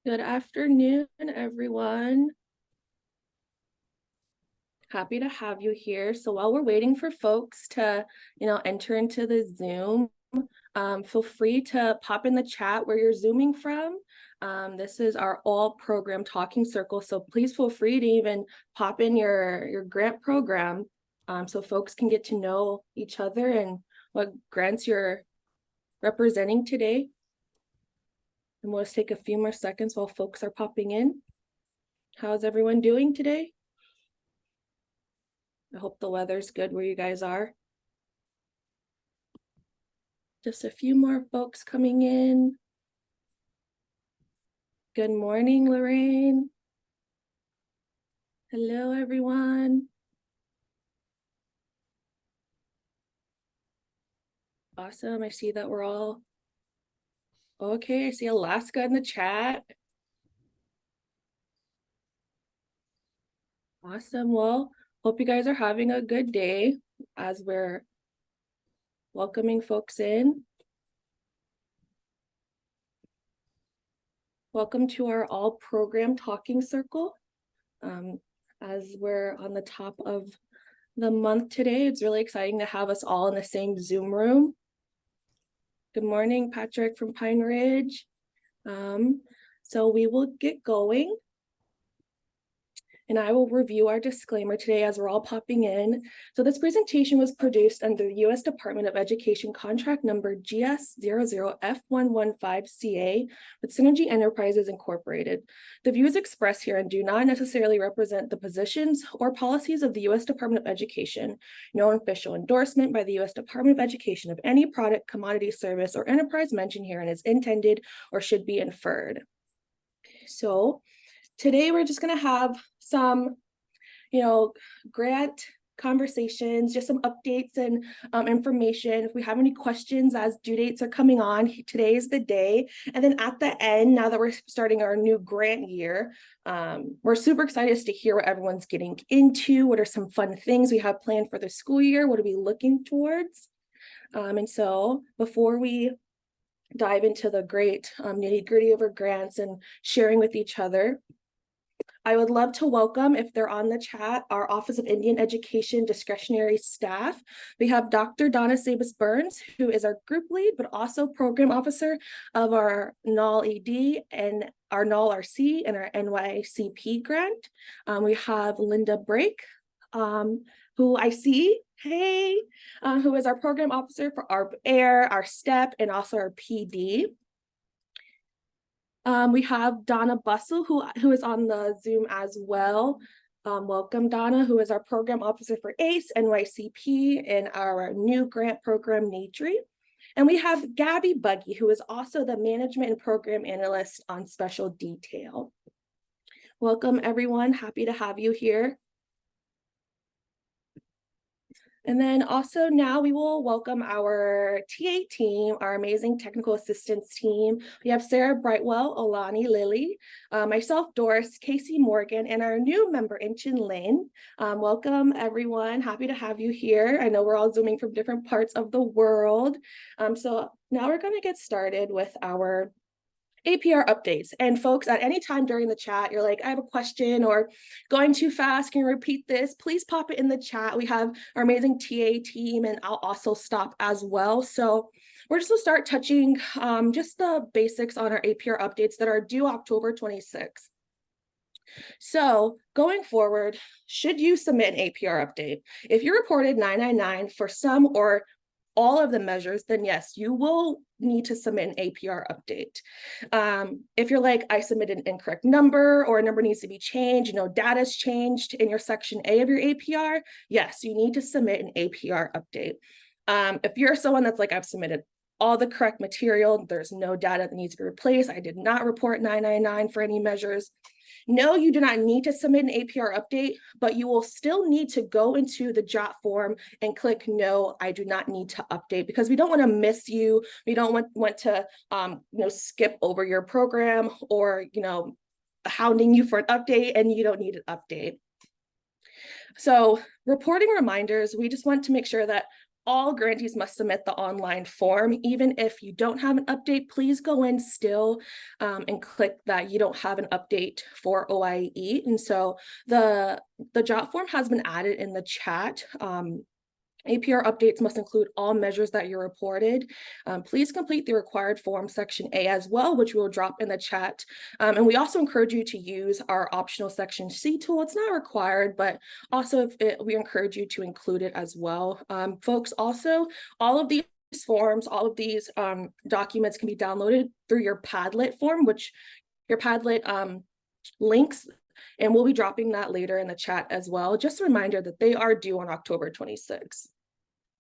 Good afternoon, everyone. Happy to have you here. So while we're waiting for folks to, enter into the Zoom, feel free to pop in the chat where you're Zooming from. This is our all program talking circle. So please feel free to even pop in your grant program so folks can get to know each other and what grants you're representing today. And we'll just take a few more seconds while folks are popping in. How's everyone doing today? I hope the weather's good where you guys are. Just a few more folks coming in. Good morning, Lorraine. Hello, everyone. Awesome. I see that we're all okay. I see Alaska in the chat. Awesome. Well, hope you guys are having a good day as we're welcoming folks in. Welcome to our all program talking circle. As we're on the top of the month today, it's really exciting to have us all in the same Zoom room. Good morning, Patrick from Pine Ridge. So we will get going. And I will review our disclaimer today as we're all popping in. So this presentation was produced under the U.S. Department of Education contract number GS00F115CA with Synergy Enterprises Incorporated. The views expressed herein do not necessarily represent the positions or policies of the U.S. Department of Education. No official endorsement by the U.S. Department of Education of any product, commodity, service, or enterprise mentioned herein is intended or should be inferred. So today we're just going to have some, grant conversations, just some updates and information. If we have any questions as due dates are coming on, today is the day. And then at the end, now that we're starting our new grant year, we're super excited to hear what everyone's getting into. What are some fun things we have planned for the school year? What are we looking towards? And so before we dive into the great nitty-gritty of our grants and sharing with each other, I would love to welcome, if they're on the chat, our Office of Indian Education discretionary staff. We have Dr. Donna Sabas-Burns, who is our group lead, but also program officer of our NAL ED and our NAL RC and our NYCP grant. We have Linda Brake, who I see, hey, who is our program officer for our AIR, our STEP, and also our PD. We have Donna Bustle, who is on the Zoom as well. Welcome, Donna, who is our program officer for ACE, NYCP, and our new grant program, NATRI. And we have Gabby Buggy, who is also the management and program analyst on special detail. Welcome, everyone. Happy to have you here. And then also now we will welcome our TA team, our amazing technical assistance team. We have Sarah Brightwell, Olani Lilly, myself, Doris, Casey Morgan, and our new member, Inchin Lin. Welcome, everyone. Happy to have you here. I know we're all Zooming from different parts of the world. So now we're going to get started with our APR updates. And folks, at any time during the chat, you're like, I have a question or going too fast, can you repeat this? Please pop it in the chat. We have our amazing TA team, and I'll also stop as well. So we're just gonna start touching just the basics on our APR updates that are due October 26th. So going forward, should you submit an APR update? If you reported 999 for some or all of the measures, then yes, you will need to submit an APR update. If you're like, I submitted an incorrect number or a number needs to be changed, data's changed in your section A of your APR, yes, you need to submit an APR update. If you're someone that's like, I've submitted all the correct material, there's no data that needs to be replaced, I did not report 999 for any measures, no, you do not need to submit an APR update, but you will still need to go into the JOT form and click no, I do not need to update, because we don't want to miss you. We don't want to skip over your program or hounding you for an update and you don't need an update. So reporting reminders, we just want to make sure that all grantees must submit the online form. Even if you don't have an update, please go in still and click that you don't have an update for OIE. And so the jot form has been added in the chat. APR updates must include all measures that you reported. Please complete the required form section A as well, which we'll drop in the chat. And we also encourage you to use our optional section C tool. It's not required, but also we encourage you to include it as well. Folks, also, all of these forms, all of these documents can be downloaded through your Padlet form, which your Padlet links, and we'll be dropping that later in the chat as well. Just a reminder that they are due on October 26th.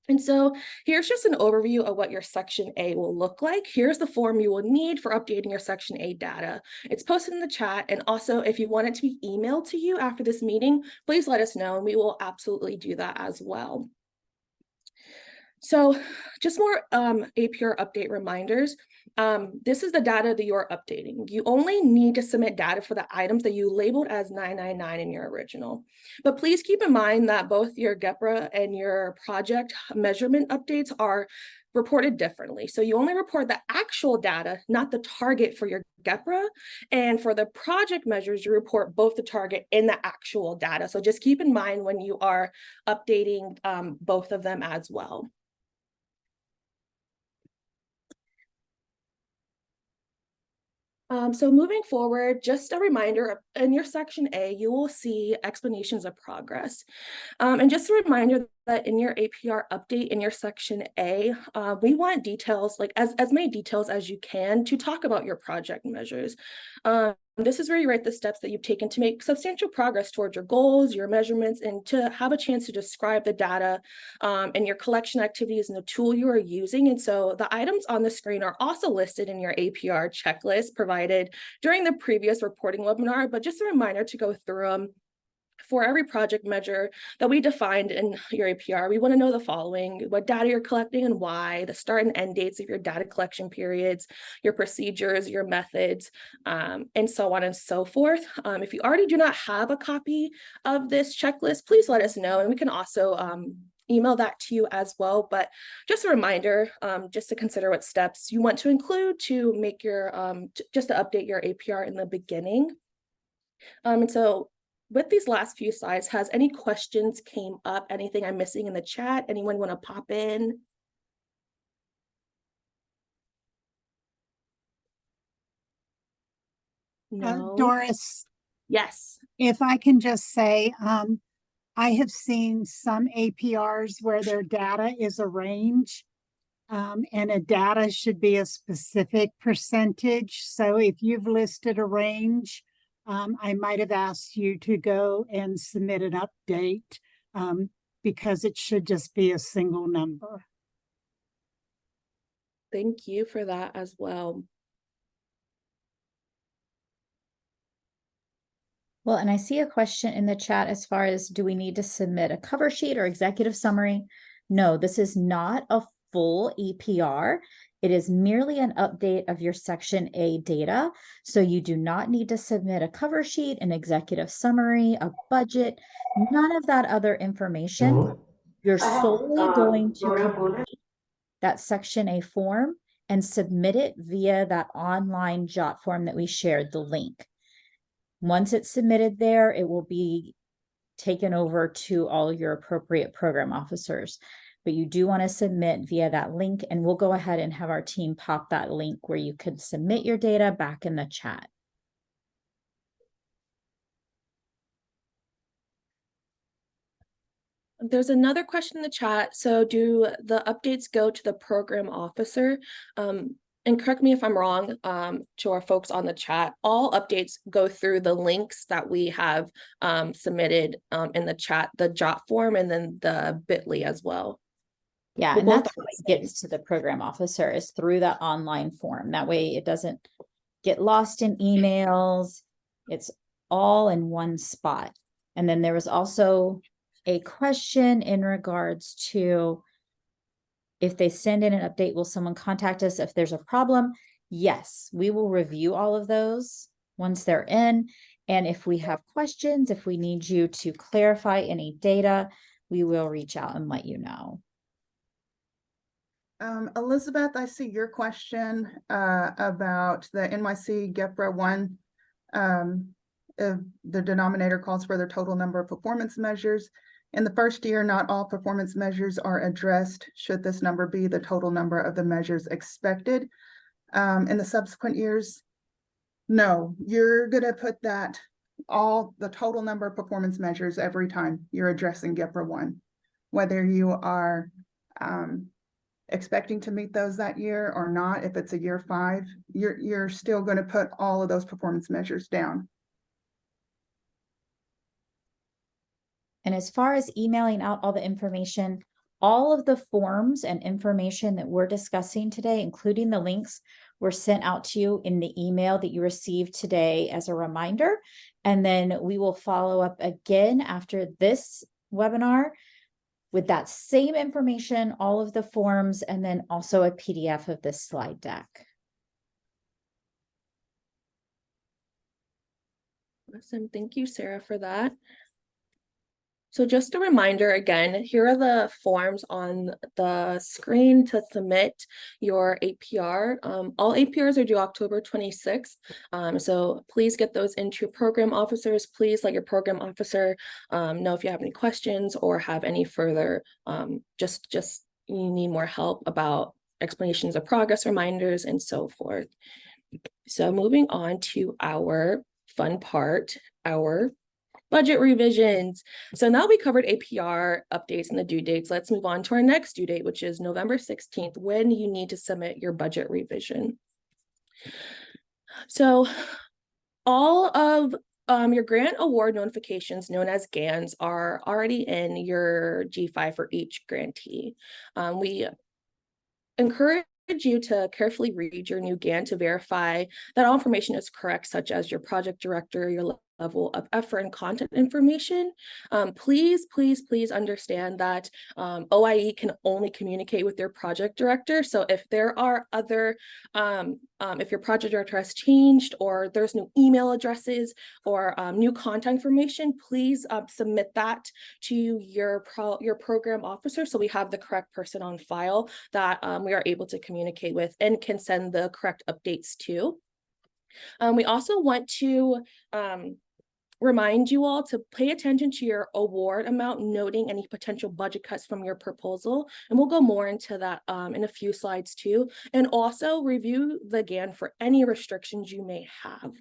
And so here's just an overview of what your Section A will look like. Here's the form you will need for updating your Section A data. It's posted in the chat. And also, if you want it to be emailed to you after this meeting, please let us know, and we will absolutely do that as well. So just more APR update reminders. This is the data that you're updating. You only need to submit data for the items that you labeled as 999 in your original. But please keep in mind that both your GEPRA and your project measurement updates are reported differently. So you only report the actual data, not the target for your GEPRA. And for the project measures, you report both the target and the actual data. So just keep in mind when you are updating both of them as well. So moving forward, just a reminder, in your Section A, you will see explanations of progress. And just a reminder that in your APR update in your Section A, we want details, like as many details as you can, to talk about your project measures. This is where you write the steps that you've taken to make substantial progress towards your goals, your measurements, and to have a chance to describe the data and your collection activities and the tool you are using. And so the items on the screen are also listed in your APR checklist provided during the previous reporting webinar, but just a reminder to go through them. For every project measure that we defined in your APR, we want to know the following: what data you're collecting and why, the start and end dates of your data collection periods, your procedures, your methods, and so on and so forth. If you already do not have a copy of this checklist, please let us know, and we can also email that to you as well. But just a reminder, just to consider what steps you want to include to make your, just to update your APR in the beginning. And so with these last few slides, has any questions came up? Anything I'm missing in the chat? Anyone want to pop in? No. Doris, Yes. if I can just say, I have seen some APRs where their data is a range, and a data should be a specific percentage. So if you've listed a range, I might have asked you to go and submit an update because it should just be a single number. Thank you for that as well. Well, and I see a question in the chat as far as, do we need to submit a cover sheet or executive summary? No, this is not a full APR. It is merely an update of your Section A data. So you do not need to submit a cover sheet, an executive summary, a budget, none of that other information. You're solely going to complete that Section A form and submit it via that online jot form that we shared the link. Once it's submitted there, it will be taken over to all your appropriate program officers. But you do want to submit via that link, and we'll go ahead and have our team pop that link where you can submit your data back in the chat. There's another question in the chat. So do the updates go to the program officer? And correct me if I'm wrong, to our folks on the chat, all updates go through the links that we have submitted in the chat, the jot form, and then the bit.ly as well. Yeah, Well, and both that's how it gets to the program officer, is through that online form. That way it doesn't get lost in emails. It's all in one spot. And then there was also a question in regards to, if they send in an update, will someone contact us if there's a problem? Yes, we will review all of those once they're in. And if we have questions, if we need you to clarify any data, we will reach out and let you know. Elizabeth, I see your question about the NYC GEPRA 1. If the denominator calls for the total number of performance measures. In the first year, not all performance measures are addressed. Should this number be the total number of the measures expected? In the subsequent years, no, you're gonna put that the total number of performance measures every time you're addressing GEPRA 1, whether you are expecting to meet those that year or not. If it's a year 5, you're still going to put all of those performance measures down. And as far as emailing out all the information, all of the forms and information that we're discussing today, including the links, were sent out to you in the email that you received today as a reminder. And then we will follow up again after this webinar with that same information, all of the forms, and then also a PDF of this slide deck. Awesome. Thank you, Sarah, for that. So just a reminder again, here are the forms on the screen to submit your APR. All APRs are due October 26th. So please get those into your program officers. Please let your program officer know if you have any questions or have any further, just you need more help about explanations of progress, reminders, and so forth. So moving on to our fun part, our budget revisions. So now we covered APR updates and the due dates. Let's move on to our next due date, which is November 16th, when you need to submit your budget revision. So all of your grant award notifications, known as GANs, are already in your G5 for each grantee. We encourage you to carefully read your new GAN to verify that all information is correct, such as your project director, your level of effort and content information. Please understand that OIE can only communicate with your project director. So if there are other, if your project director has changed or there's new email addresses or new contact information, please submit that to your program officer so we have the correct person on file that we are able to communicate with and can send the correct updates to. We also want to remind you all to pay attention to your award amount, noting any potential budget cuts from your proposal. And we'll go more into that in a few slides too. And also review the GAN for any restrictions you may have.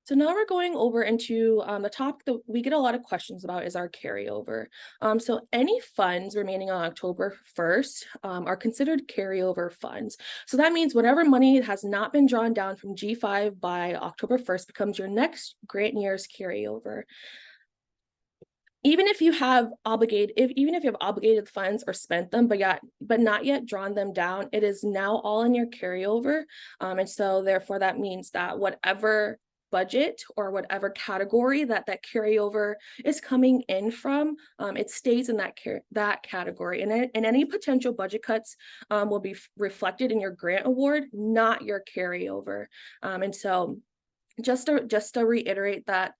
So now we're going over into the topic that we get a lot of questions about is our carryover. So any funds remaining on October 1st are considered carryover funds. So that means whatever money has not been drawn down from G5 by October 1st becomes your next grant year's carryover. Even if you have obligated funds or spent them, but not yet drawn them down, it is now all in your carryover. And so therefore that means that whatever budget or whatever category that carryover is coming in from, it stays in that category, and any potential budget cuts will be reflected in your grant award, not your carryover. And so just to reiterate that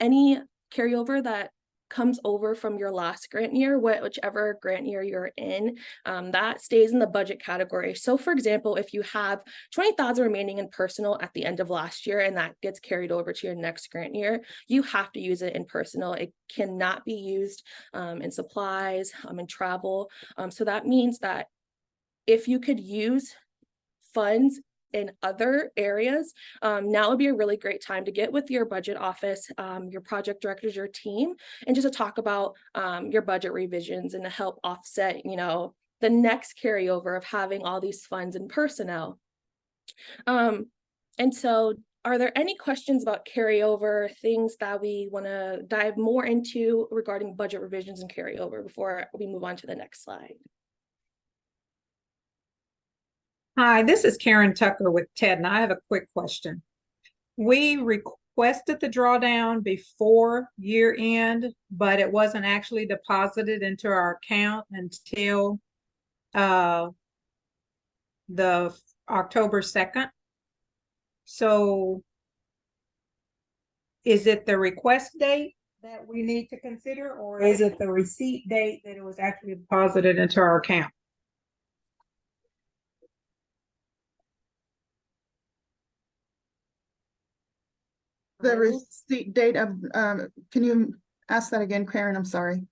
any carryover that comes over from your last grant year, whichever grant year you're in, that stays in the budget category. So for example, if you have $20,000 remaining in personal at the end of last year and that gets carried over to your next grant year, you have to use it in personal. It cannot be used in supplies, in travel. So that means that if you could use funds in other areas, now would be a really great time to get with your budget office, your project directors, your team, and just to talk about your budget revisions and to help offset, the next carryover of having all these funds in personnel. And so are there any questions about carryover, things that we want to dive more into regarding budget revisions and carryover before we move on to the next slide? Hi, this is Karen Tucker with TED, and I have a quick question. We requested the drawdown before year end, but it wasn't actually deposited into our account until the October 2nd. So is it the request date that we need to consider, or is it the receipt date that it was actually deposited into our account? The receipt date of, can you ask that again, Karen? I'm sorry.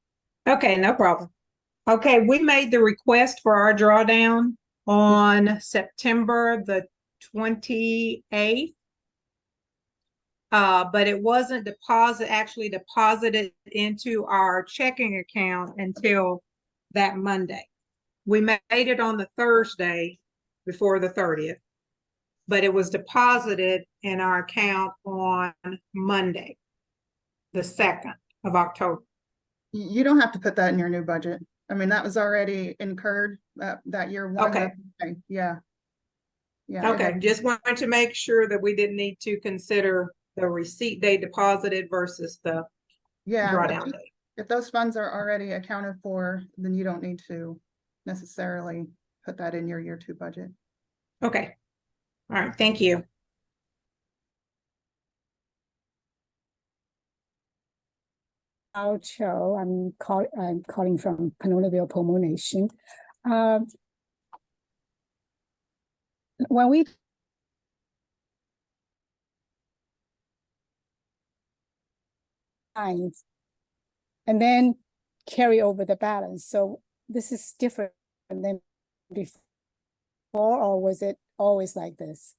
Okay, no problem. Okay, we made the request for our drawdown on September the 28th. But it wasn't actually deposited into our checking account until that Monday. We made it on the Thursday before the 30th, but it was deposited in our account on Monday, the 2nd of October. You don't have to put that in your new budget. I mean, that was already incurred, that year one. Okay. Okay, yeah. Yeah. it Okay, is. just wanted to make sure that we didn't need to consider the receipt date deposited versus the Yeah, drawdown date. if those funds are already accounted for, then you don't need to necessarily put that in your year two budget. Okay. All right, thank you. Cho. I'm calling from Panola Pomo Nation. When we and then carry over the balance, so this is different than before, or was it always like this?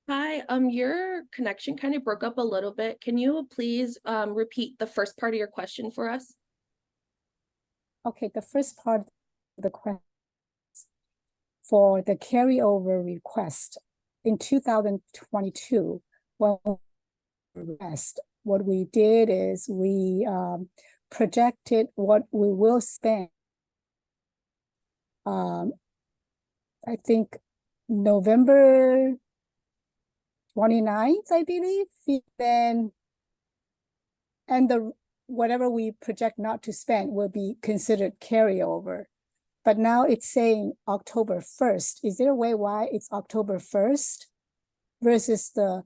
Hi, your connection kind of broke up a little bit. Can you please repeat the first part of your question for us? Okay, the first part of the question for the carryover request in 2022, when what we did is we projected what we will spend. I think November 29th, I believe, then, and whatever we project not to spend will be considered carryover. But now it's saying October 1st. Is there a way why it's October 1st versus the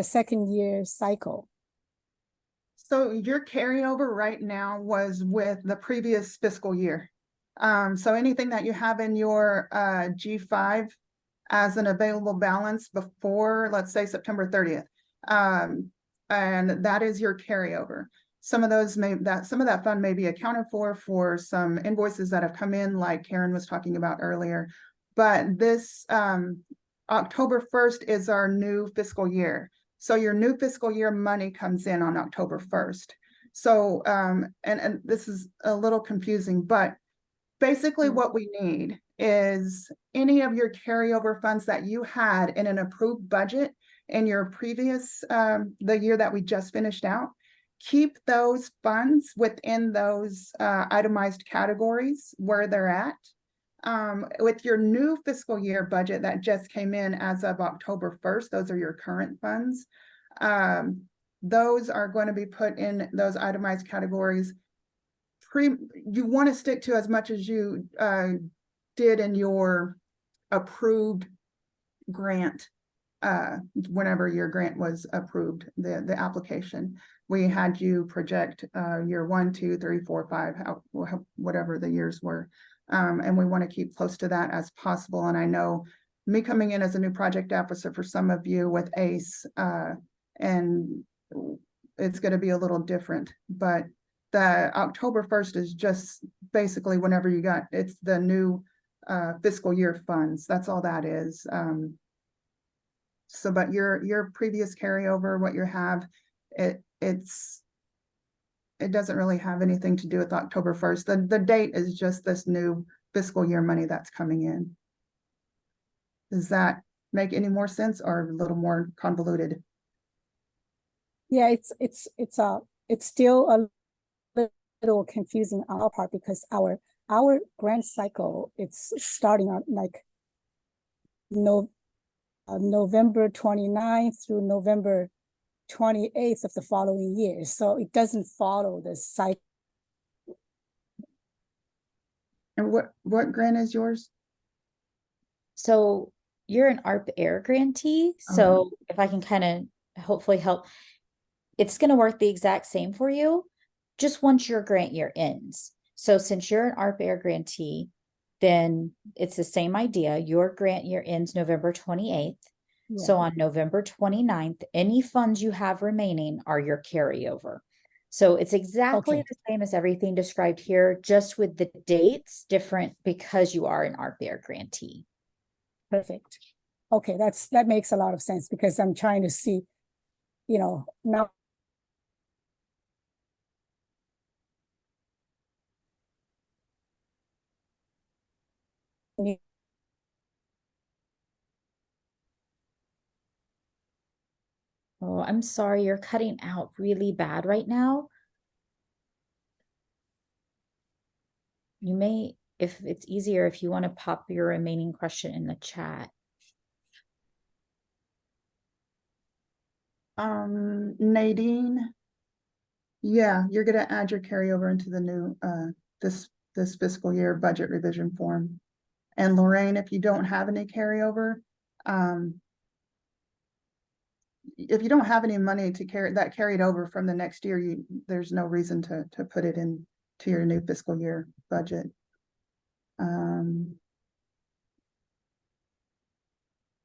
second year cycle? So your carryover right now was with the previous fiscal year. So anything that you have in your G5 as an available balance before, let's say, September 30th, and that is your carryover. Some of that fund may be accounted for some invoices that have come in, like Karen was talking about earlier. But this October 1st is our new fiscal year. So your new fiscal year money comes in on October 1st. So, and this is a little confusing, but basically what we need is any of your carryover funds that you had in an approved budget in your previous, the year that we just finished out, keep those funds within those itemized categories where they're at. With your new fiscal year budget that just came in as of October 1st, those are your current funds. Those are going to be put in those itemized categories. You want to stick to as much as you did in your approved grant, whenever your grant was approved, the application. We had you project year 1, 2, 3, 4, 5, whatever the years were. And we want to keep close to that as possible. And I know me coming in as a new project officer for some of you with ACE, and it's going to be a little different, but the October 1st is just basically whenever you got, it's the new fiscal year funds. That's all that is. So, but your previous carryover, what you have, it doesn't really have anything to do with October 1st. The date is just this new fiscal year money that's coming in. Does that make any more sense or a little more convoluted? Yeah, it's still a little confusing on our part because our grant cycle, it's starting on like November 29th through November 28th of the following year. So it doesn't follow the cycle. And what grant is yours? So you're an ARP Air grantee. So if I can kind of hopefully help. it's going to work the exact same for you, just once your grant year ends. So since you're an ARP Air grantee, then it's the same idea. Your grant year ends November 28th. So on November 29th, any funds you have remaining are your carryover. So it's exactly Okay. the same as everything described here, just with the dates different because you are an ARP Air grantee. Perfect. Okay, that makes a lot of sense because I'm trying to see, now. Oh, I'm sorry, you're cutting out really bad right now. You may, if it's easier, if you want to pop your remaining question in the chat. Nadine. Yeah, you're gonna add your carryover into the new, this fiscal year budget revision form. And Lorraine, if you don't have any carryover, if you don't have any money to carried over from the next year, there's no reason to put it in to your new fiscal year budget.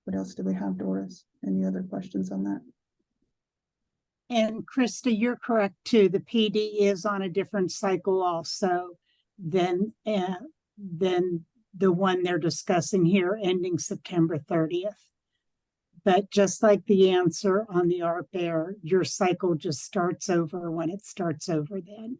What else do we have, Doris? Any other questions on that? And Krista, you're correct too. The PD is on a different cycle also than the one they're discussing here, ending September 30th. But just like the answer on the ARP Air, your cycle just starts over when it starts over then.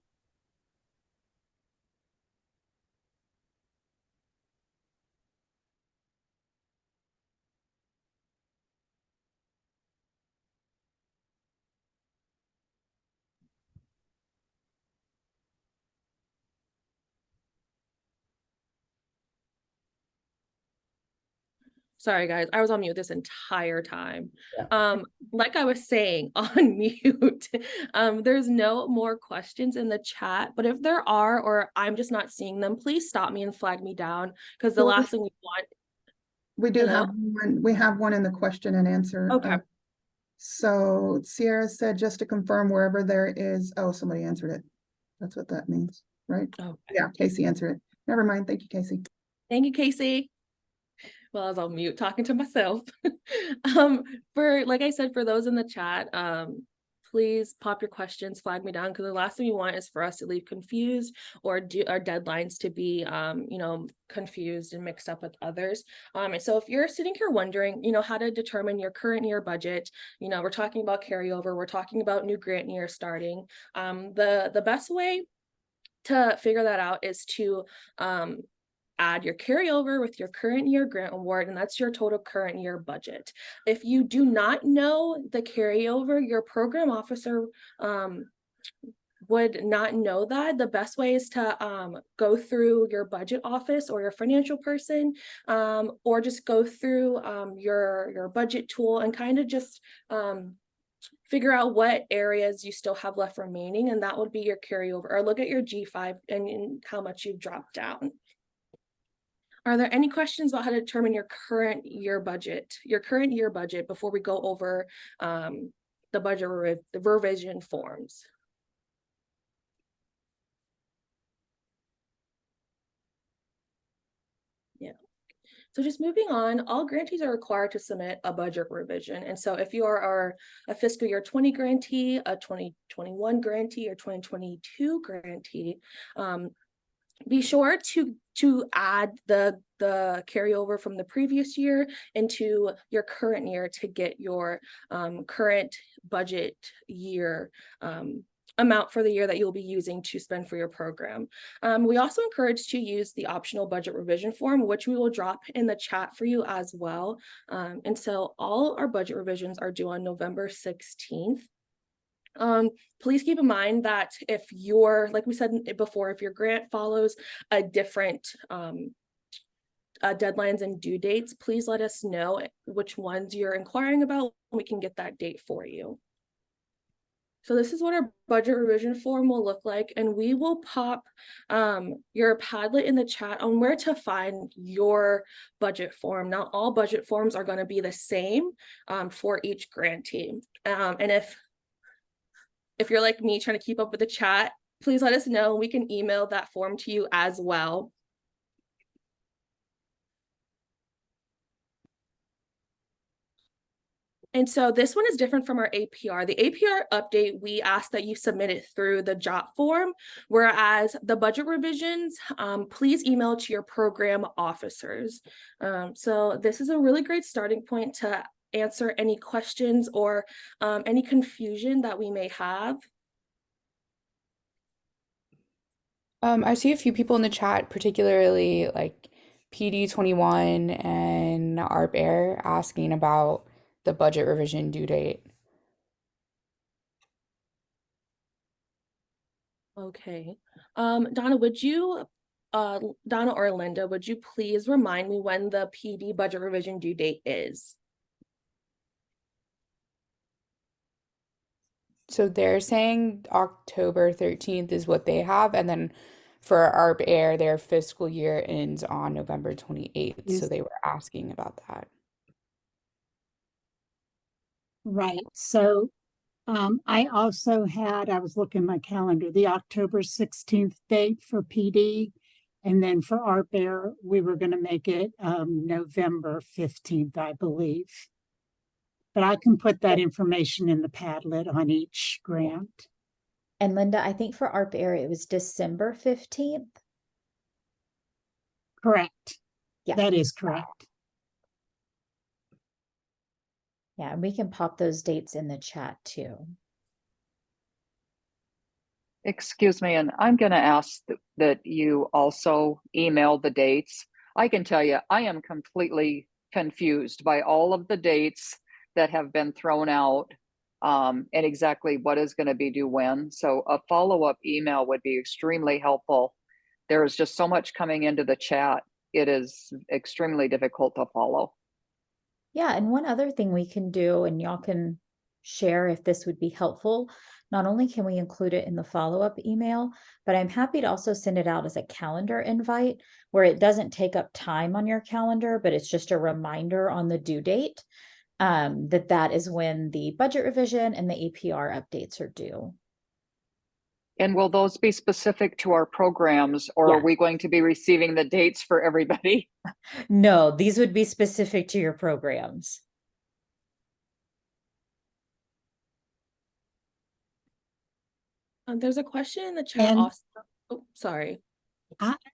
Sorry, guys, I was on mute this entire time. Like I was saying on mute, there's no more questions in the chat, but if there are, or I'm just not seeing them, please stop me and flag me down, because the last thing we want. We do Hello? have one, we have one in the question and answer. Okay. So Sierra said, just to confirm, wherever there is, oh, somebody answered it. That's what that means, right? Okay. Yeah, Casey answered it. Never mind. Thank you, Casey. Thank you, Casey. Well, I was on mute talking to myself. Like I said, for those in the chat, please pop your questions, flag me down, because the last thing we want is for us to leave confused or do our deadlines to be, confused and mixed up with others. And so if you're sitting here wondering, how to determine your current year budget, we're talking about carryover, we're talking about new grant year starting. The best way to figure that out is to, add your carryover with your current year grant award, and that's your total current year budget. If you do not know the carryover, your program officer would not know that. The best way is to go through your budget office or your financial person, or just go through your budget tool and kind of just figure out what areas you still have left remaining, and that would be your carryover, or look at your G5 and how much you've dropped down. Are there any questions about how to determine your current year budget before we go over the budget the revision forms? Yeah. So just moving on, all grantees are required to submit a budget revision. And so if you are a fiscal year 20 grantee, a 2021 grantee, or 2022 grantee, be sure to add the carryover from the previous year into your current year to get your current budget year amount for the year that you'll be using to spend for your program. We also encourage to use the optional budget revision form, which we will drop in the chat for you as well. And so all our budget revisions are due on November 16th. Please keep in mind that if you're, like we said before, if your grant follows a different deadlines and due dates, please let us know which ones you're inquiring about. We can get that date for you. So this is what our budget revision form will look like, and we will pop your Padlet in the chat on where to find your budget form. Not all budget forms are going to be the same for each grantee. And if if you're like me trying to keep up with the chat, please let us know. We can email that form to you as well. And so this one is different from our APR. The APR update, we ask that you submit it through the JOT form, whereas the budget revisions, please email to your program officers. So this is a really great starting point to answer any questions or any confusion that we may have. I see a few people in the chat, particularly like PD21 and ARP Air, asking about the budget revision due date. Okay. Donna, would you, Donna or Linda, would you please remind me when the PD budget revision due date is? So they're saying October 13th is what they have, and then for ARP Air, their fiscal year ends on November 28th. So Yes. they were asking about that. Right, so I also had, I was looking at my calendar, the October 16th date for PD. And then for ARP Air, we were gonna make it November 15th, I believe. But I can put that information in the Padlet on each grant. And Linda, I think for ARP Air, it was December 15th. Correct. Yeah. That is correct. Yeah, and we can pop those dates in the chat too. Excuse me, and I'm going to ask that you also email the dates. I can tell you, I am completely confused by all of the dates that have been thrown out and exactly what is going to be due when. So a follow-up email would be extremely helpful. There is just so much coming into the chat. It is extremely difficult to follow. Yeah, and one other thing we can do, and y'all can share if this would be helpful. Not only can we include it in the follow-up email, but I'm happy to also send it out as a calendar invite where it doesn't take up time on your calendar, but it's just a reminder on the due date that is when the budget revision and the APR updates are due. And will those be specific to our programs, or are Yeah. we going to be receiving the dates for everybody? No, these would be specific to your programs. There's a question in the chat And- also. Oh, sorry.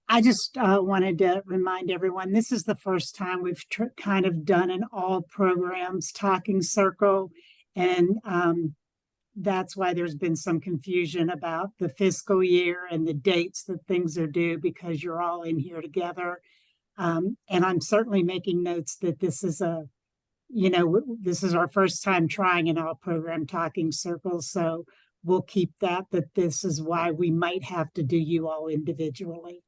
I just wanted to remind everyone, this is the first time we've kind of done an all programs talking circle. And that's why there's been some confusion about the fiscal year and the dates that things are due, because you're all in here together. And I'm certainly making notes that this is this is our first time trying an all program talking circle. So we'll keep that this is why we might have to do you all individually.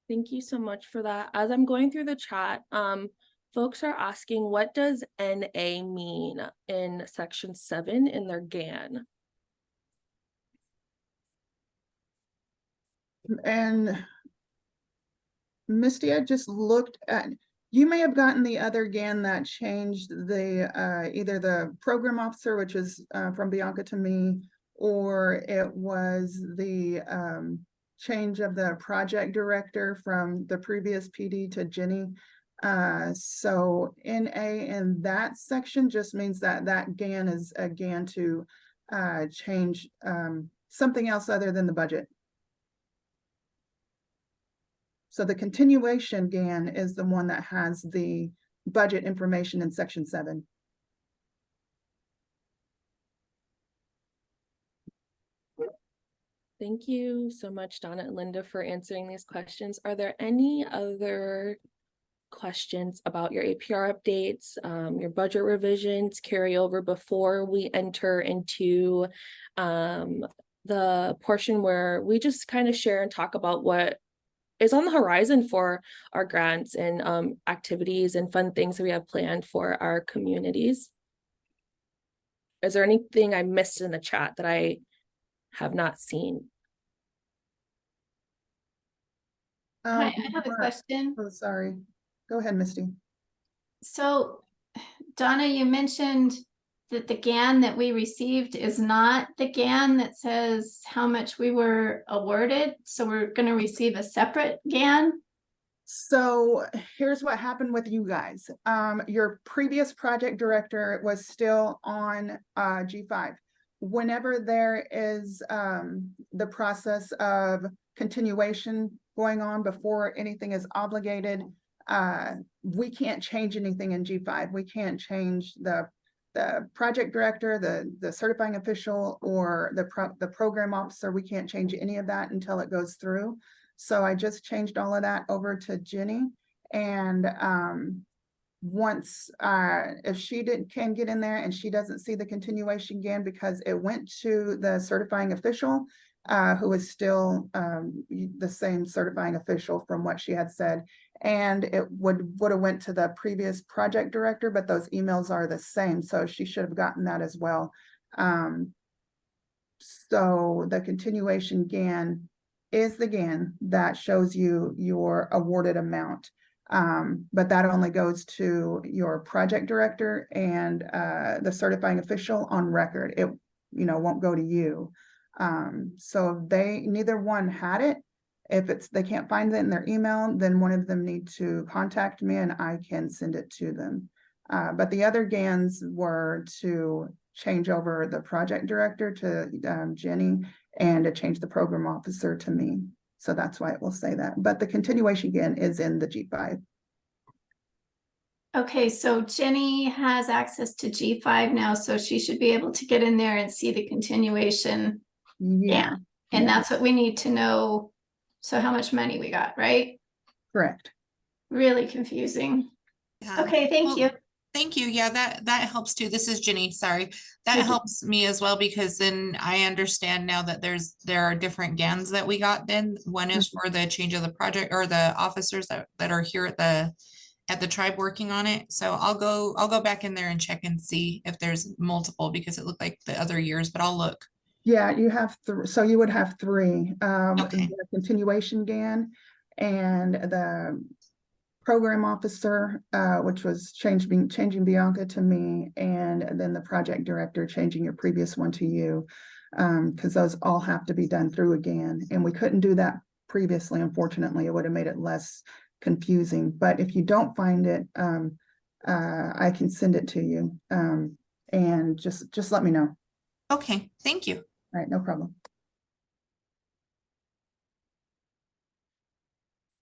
Thank you so much for that. As I'm going through the chat, folks are asking, what does NA mean in section 7 in their GAN? And Misty, I just looked at, you may have gotten the other GAN that changed the either the program officer, which is from Bianca to me, or it was the change of the project director from the previous PD to Jenny. So NA in that section just means that that GAN is a GAN to change something else other than the budget. So the continuation GAN is the one that has the budget information in section 7. Thank you so much, Donna and Linda, for answering these questions. Are there any other questions about your APR updates, your budget revisions, carry over before we enter into the portion where we just kind of share and talk about what is on the horizon for our grants and activities and fun things that we have planned for our communities? Is there anything I missed in the chat that I have not seen? Hi, I have a question. Oh, sorry. Go ahead, Misty. So Donna, you mentioned that the GAN that we received is not the GAN that says how much we were awarded. So we're going to receive a separate GAN. So here's what happened with you guys. Your previous project director was still on G5. Whenever there is the process of continuation going on before anything is obligated, we can't change anything in G5. We can't change the project director, the certifying official, or the program officer. We can't change any of that until it goes through. So I just changed all of that over to Jenny. And once if she can get in there and she doesn't see the continuation again because it went to the certifying official, who is still the same certifying official from what she had said, and it would have went to the previous project director, but those emails are the same, so she should have gotten that as well. So the continuation GAN is the GAN that shows you your awarded amount. But that only goes to your project director and the certifying official on record. It, won't go to you. So if neither one had it, if they can't find it in their email, then one of them need to contact me and I can send it to them. But the other GANs were to change over the project director to Jenny and to change the program officer to me. So that's why it will say that. But the continuation GAN is in the G5. Okay, so Jenny has access to G5 now, so she should be able to get in there and see the continuation. Yeah. And Yeah. that's what we need to know. So how much money we got, right? Correct. Really confusing. Yeah. Okay, thank you. Thank you. Yeah, that helps too. This is Jenny. Sorry. That Thank you. helps me as well because then I understand now that there are different GANs that we got then. One is for the change of the project or the officers that are here at the tribe working on it. So I'll go back in there and check and see if there's multiple because it looked like the other years, but I'll look. Yeah, you have so you would have three. Okay. The continuation GAN and the program officer, which was changing Bianca to me, and then the project director changing your previous one to you, because those all have to be done through again. And we couldn't do that previously, unfortunately. It would have made it less confusing. But if you don't find it, I can send it to you, and just let me know. Okay, thank you. All right, no problem.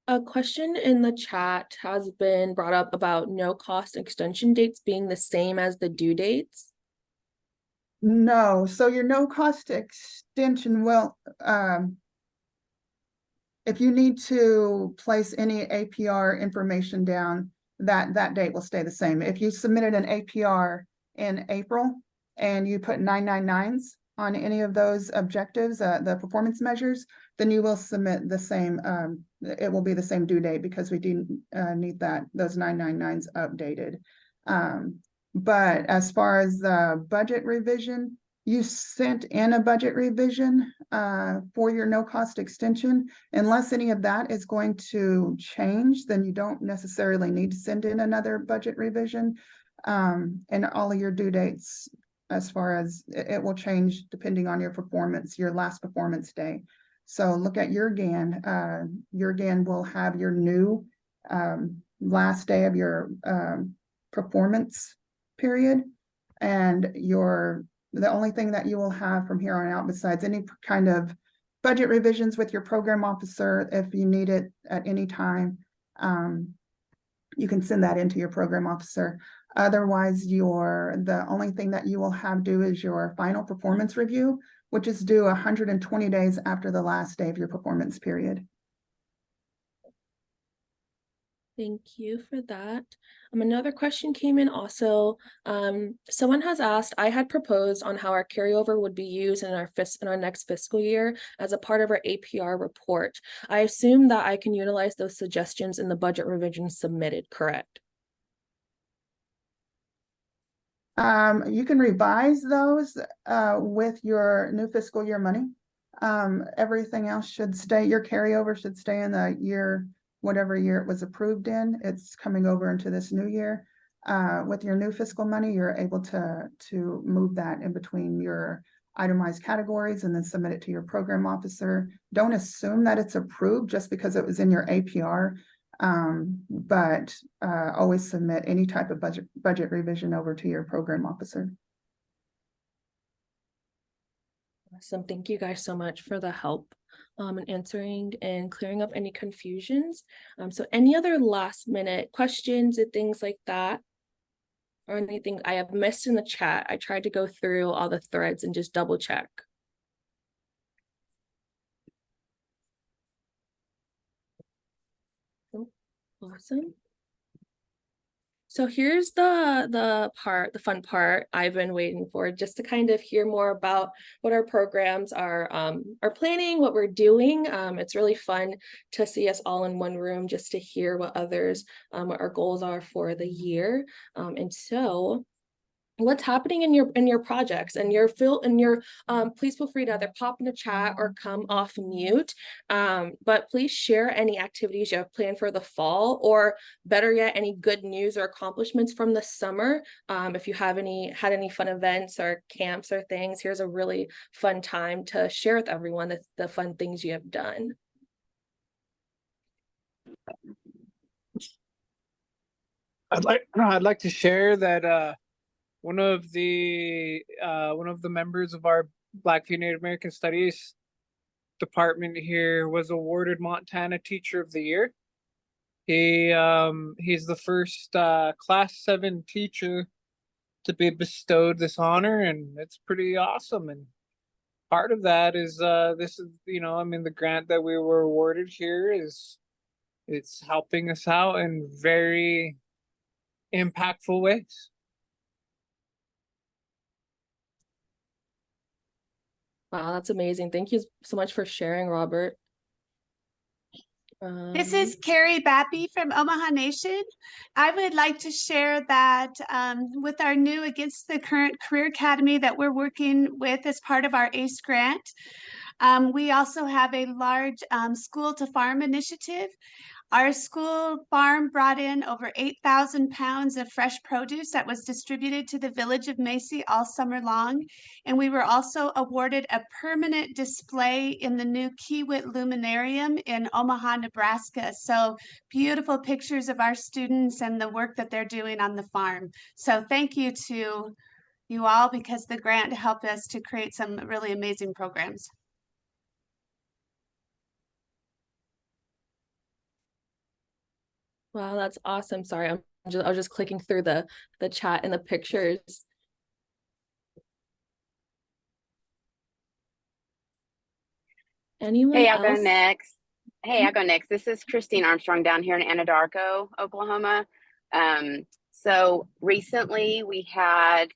A question in the chat has been brought up about no cost extension dates being the same as the due dates. No, so your no cost extension will, if you need to place any APR information down, that date will stay the same. If you submitted an APR in April and you put 999s on any of those objectives, the performance measures, then you will submit the same, it will be the same due date because we do need those 999s updated. But as far as the budget revision, you sent in a budget revision for your no cost extension. Unless any of that is going to change, then you don't necessarily need to send in another budget revision. And all of your due dates, as far as it will change depending on your performance, your last performance day. So look at your GAN. Your GAN will have your new last day of your performance period, and the only thing that you will have from here on out, besides any kind of budget revisions with your program officer, if you need it at any time, you can send that into your program officer. Otherwise, the only thing that you will have due is your final performance review, which is due 120 days after the last day of your performance period. Thank you for that. Another question came in also. Someone has asked, I had proposed on how our carryover would be used in our next fiscal year as a part of our APR report. I assume that I can utilize those suggestions in the budget revisions submitted, correct? You can revise those with your new fiscal year money. Everything else should stay, your carryover should stay in the year, whatever year it was approved in. It's coming over into this new year. with your new fiscal money, you're able to move that in between your itemized categories and then submit it to your program officer. Don't assume that it's approved just because it was in your APR. But always submit any type of budget revision over to your program officer. Awesome. Thank you guys so much for the help in answering and clearing up any confusions. So any other last minute questions and things like that, or anything I have missed in the chat? I tried to go through all the threads and just double check. Oh, awesome. So here's the fun part I've been waiting for, just to kind of hear more about what our programs are planning, what we're doing. It's really fun to see us all in one room, just to hear what others, what our goals are for the year. And so what's happening in your projects and please feel free to either pop in the chat or come off mute, but please share any activities you have planned for the fall, or better yet, any good news or accomplishments from the summer. If you have had any fun events or camps or things, here's a really fun time to share with everyone the fun things you have done. I'd like to share that one of the members of our Blackfeet Native American Studies department here was awarded Montana Teacher of the Year. He's the first Class 7 teacher to be bestowed this honor, and it's pretty awesome. And part of that is this is, the grant that we were awarded here it's helping us out in very impactful ways. Wow, that's amazing. Thank you so much for sharing, Robert. This is Carrie Bappy from Omaha Nation. I would like to share that with our new Against the Current Career Academy that we're working with as part of our ACE grant, we also have a large school to farm initiative. Our school farm brought in over 8,000 pounds of fresh produce that was distributed to the village of Macy all summer long. And we were also awarded a permanent display in the new Kiewit Luminarium in Omaha, Nebraska. So beautiful pictures of our students and the work that they're doing on the farm. So thank you to you all, because the grant helped us to create some really amazing programs. Wow, that's awesome. Sorry, I was just clicking through the chat and the pictures. Anyone Hey, else? I'll go next. I'll go next. This is Christine Armstrong down here in Anadarko, Oklahoma. So recently we had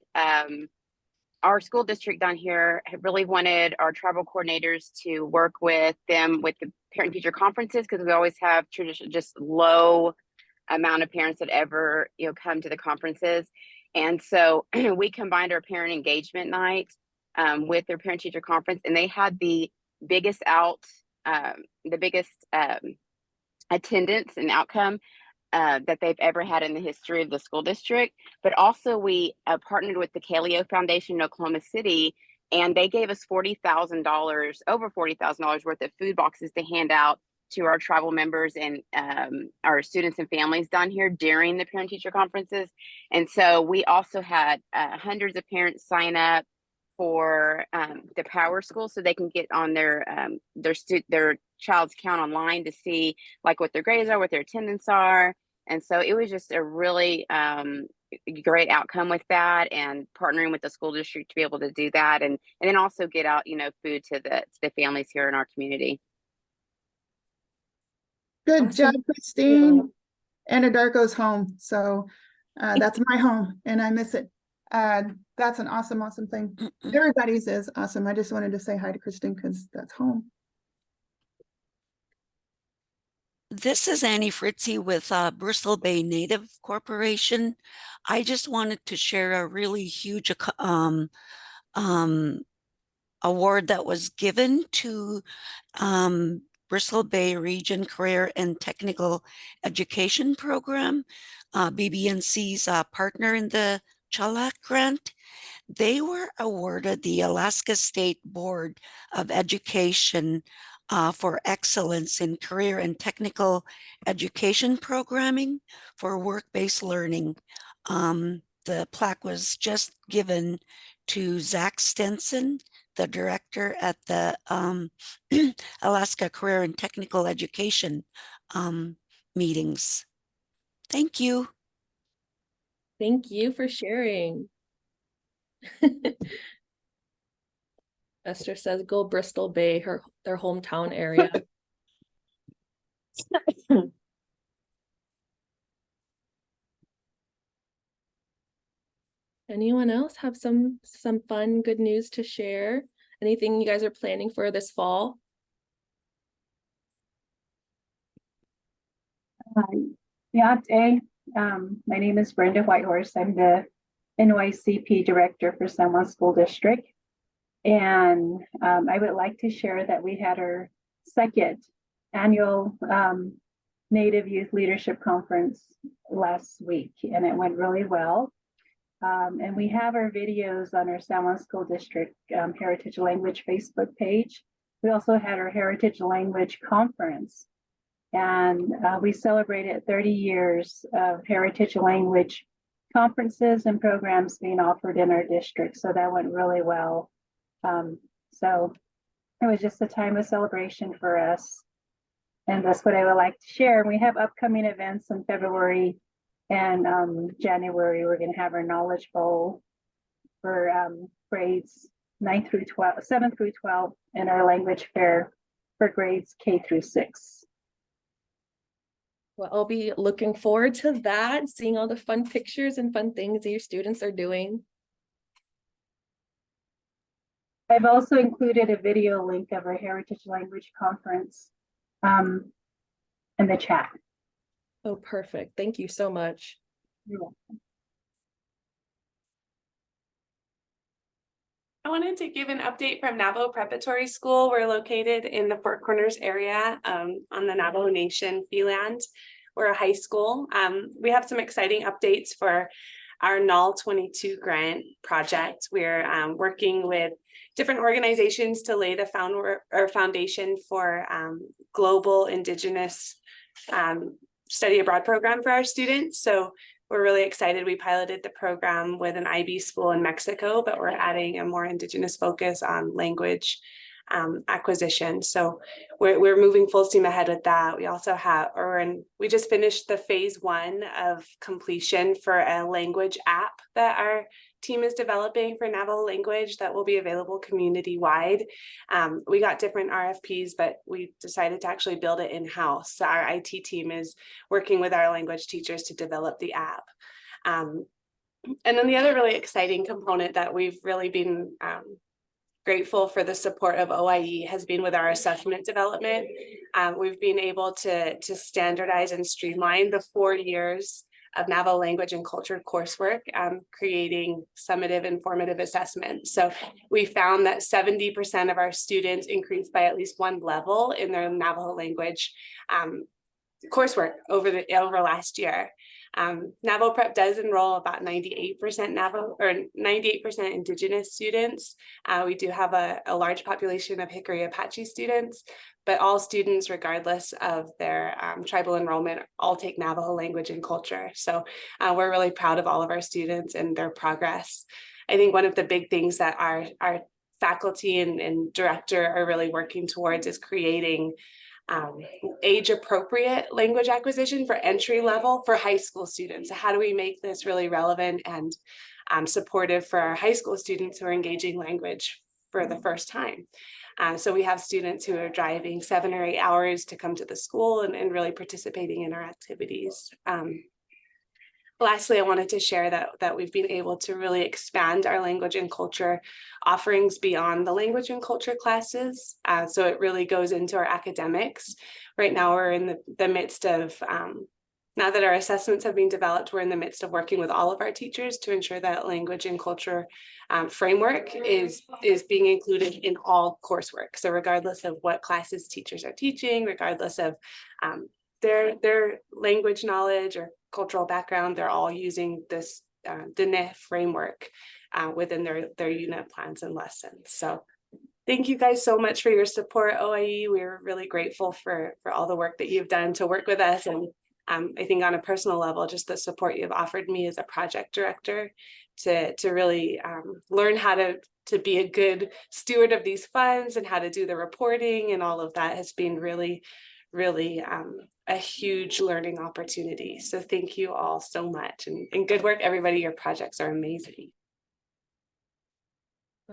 our school district down here had really wanted our tribal coordinators to work with them with the parent-teacher conferences, because we always have just low amount of parents that ever come to the conferences. And so we combined our parent engagement night with their parent-teacher conference, and they had the biggest attendance and outcome that they've ever had in the history of the school district. But also we partnered with the Kaleo Foundation in Oklahoma City, and they gave us over $40,000 worth of food boxes to hand out to our tribal members and our students and families down here during the parent-teacher conferences. And so we also had hundreds of parents sign up for the Power School, so they can get on their child's count online to see like what their grades are, what their attendance are. And so it was just a really great outcome with that, and partnering with the school district to be able to do that, and then also get out food to the families here in our community. Good job, Christine. Anadarko's home, so that's my home, and I miss it. That's an awesome thing. Everybody's is awesome. I just wanted to say hi to Christine because that's home. This is Annie Fritzie with Bristol Bay Native Corporation. I just wanted to share a really huge award that was given to Bristol Bay Region Career and Technical Education Program, BBNC's partner in the CHALAC grant. They were awarded the Alaska State Board of Education for excellence in career and technical education programming for work-based learning. The plaque was just given to Zach Stenson, the director at the Alaska Career and Technical Education meetings. Thank you. Thank you for sharing. Esther says, go Bristol Bay, their hometown area. Anyone else have some fun, good news to share? Anything you guys are planning for this fall? Yeah, today, my name is Brenda Whitehorse. I'm the NYCP director for San Juan School District. And I would like to share that we had our second annual Native Youth Leadership Conference last week, and it went really well. And we have our videos on our San Juan School District Heritage Language Facebook page. We also had our Heritage Language Conference, and we celebrated 30 years of Heritage Language conferences and programs being offered in our district. So that went really well. So it was just a time of celebration for us. And that's what I would like to share. We have upcoming events in February and January. We're going to have our Knowledge Bowl for grades 7 through 12, and our language fair for grades K through 6. Well, I'll be looking forward to that, seeing all the fun pictures and fun things that your students are doing. I've also included a video link of our Heritage Language Conference in the chat. Oh, perfect. Thank you so much. You're welcome. I wanted to give an update from Navajo Preparatory School. We're located in the Four Corners area on the Navajo Nation fee land. We're a high school. We have some exciting updates for our NAL 22 grant project. We're working with different organizations to lay the foundation for global Indigenous study abroad program for our students. So we're really excited. We piloted the program with an IB school in Mexico, but we're adding a more Indigenous focus on language acquisition. So we're moving full steam ahead with that. We also have, we just finished the phase 1 of completion for a language app that our team is developing for Navajo language that will be available community-wide. We got different RFPs, but we decided to actually build it in-house. So our IT team is working with our language teachers to develop the app. And then the other really exciting component that we've really been grateful for the support of OIE has been with our assessment development. We've been able to standardize and streamline the 4 years of Navajo language and culture coursework, creating summative informative assessments. So we found that 70% of our students increased by at least 1 level in their Navajo language coursework over last year. Navajo Prep does enroll about 98% Navajo or 98% Indigenous students. We do have a large population of Hickory Apache students, but all students, regardless of their tribal enrollment, all take Navajo language and culture. So we're really proud of all of our students and their progress. I think one of the big things that our faculty and director are really working towards is creating age appropriate language acquisition for entry level for high school students. So how do we make this really relevant and supportive for our high school students who are engaging language for the first time? So we have students who are driving 7 or 8 hours to come to the school and really participating in our activities. Lastly, I wanted to share that we've been able to really expand our language and culture offerings beyond the language and culture classes. So it really goes into our academics. Right now, we're in the midst of now that our assessments have been developed, we're in the midst of working with all of our teachers to ensure that language and culture framework is being included in all coursework. So regardless of what classes teachers are teaching, regardless of their language knowledge or cultural background, they're all using this Dine framework within their unit plans and lessons. So thank you guys so much for your support, OIE. We're really grateful for all the work that you've done to work with us. And I think on a personal level, just the support you've offered me as a project director to really learn how to be a good steward of these funds and how to do the reporting and all of that has been really a huge learning opportunity. So thank you all so much, and good work, everybody. Your projects are amazing.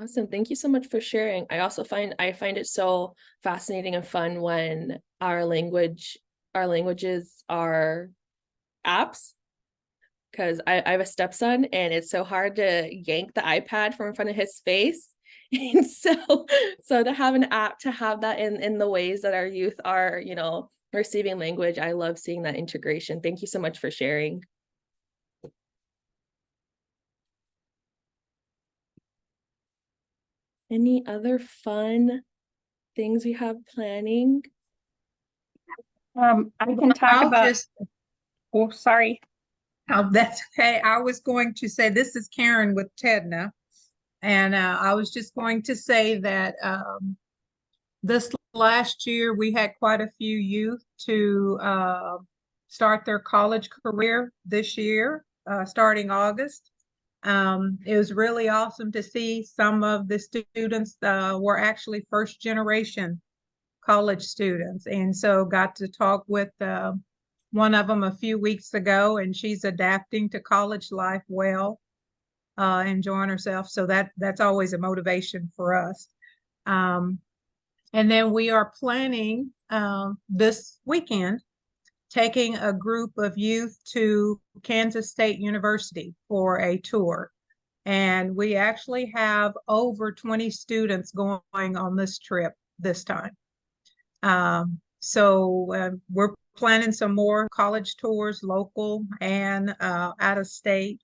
Awesome. Thank you so much for sharing. I also find it so fascinating and fun when our languages are apps, because I have a stepson and it's so hard to yank the iPad from in front of his face. And so to have an app, to have that in the ways that our youth are, you know, receiving language, I love seeing that integration. Thank you so much for sharing. Any other fun things we have planning? I can talk about. Oh, sorry. Oh, that's okay. I was going to say, this is Karen with TEDNA. And I was just going to say that this last year, we had quite a few youth to start their college career this year, starting August. It was really awesome to see some of the students were actually first generation college students. And so got to talk with one of them a few weeks ago, and she's adapting to college life well, enjoying herself. So that's always a motivation for us. And then we are planning this weekend, taking a group of youth to Kansas State University for a tour. And we actually have over 20 students going on this trip this time. So we're planning some more college tours, local and out of state.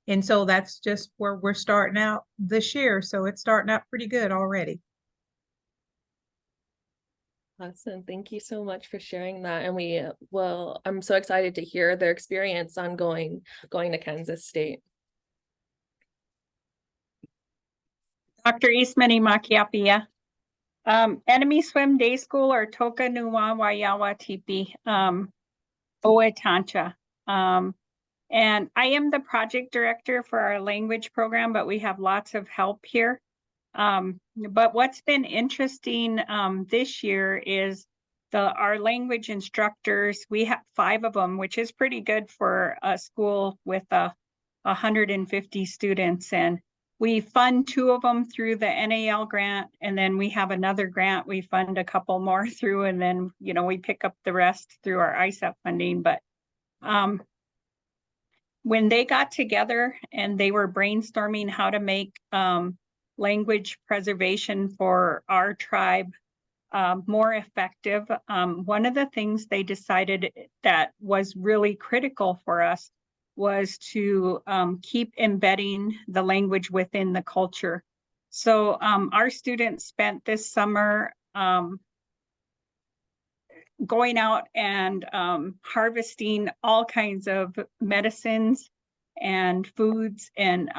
And so that's just where we're starting out this year. So it's starting out pretty good already. Awesome. Thank you so much for sharing that. And I'm so excited to hear their experience on going to Kansas State. Dr. Eastman Makiapia. Enemy Swim Day School or Toka Nuwa Wayawa Tipi Oe Tancha. And I am the project director for our language program, but we have lots of help here. But what's been interesting this year is our language instructors. We have 5 of them, which is pretty good for a school with 150 students. And we fund 2 of them through the NAL grant, and then we have another grant we fund a couple more through, and then we pick up the rest through our ISAP funding. But when they got together and they were brainstorming how to make language preservation for our tribe more effective, one of the things they decided that was really critical for us was to keep embedding the language within the culture. So our students spent this summer going out and harvesting all kinds of medicines and foods, and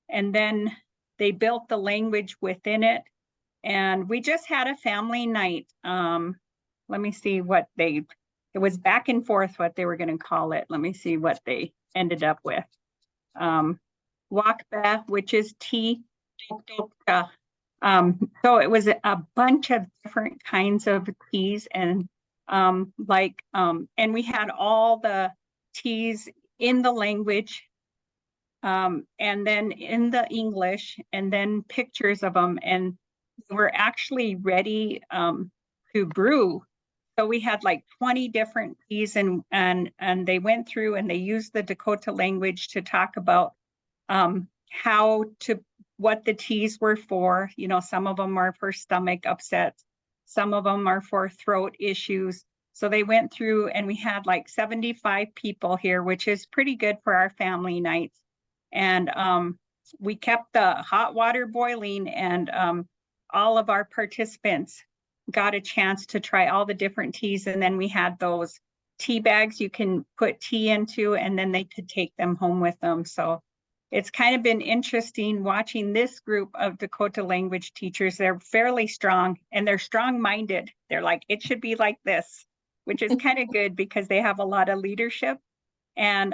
then they built the language within it. And we just had a family night. Let me see what it was back and forth what they were going to call it. Let me see what they ended up with. Wakba, which is tea. So it was a bunch of different kinds of teas, and and we had all the teas in the language, and then in the English, and then pictures of them, and we're actually ready to brew. So we had like 20 different teas, and they went through and they used the Dakota language to talk about what the teas were for. Some of them are for stomach upsets, some of them are for throat issues, So they went through and we had like 75 people here, which is pretty good for our family nights. And we kept the hot water boiling, and all of our participants got a chance to try all the different teas. And then we had those tea bags you can put tea into, and then they could take them home with them. So it's kind of been interesting watching this group of Dakota language teachers. They're fairly strong and they're strong-minded. They're like, it should be like this, which is kind of good because they have a lot of leadership. And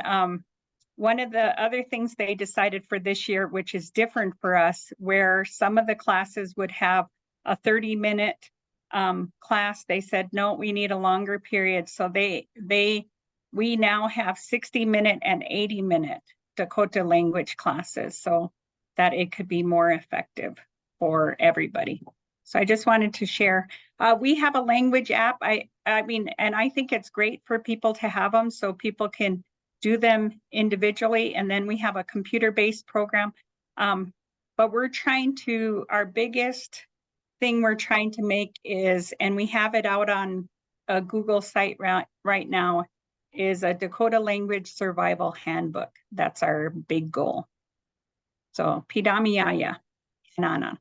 one of the other things they decided for this year, which is different for us, where some of the classes would have a 30-minute class, they said, no, we need a longer period. So we now have 60-minute and 80-minute Dakota language classes, so that it could be more effective for everybody. So I just wanted to share. We have a language app. I mean, and I think it's great for people to have them so people can do them individually. And then we have a computer-based program. But we're trying to, our biggest thing we're trying to make is, and we have it out on a Google site right now, is a Dakota language survival handbook. That's our big goal. So Pidamiyaya, Nana.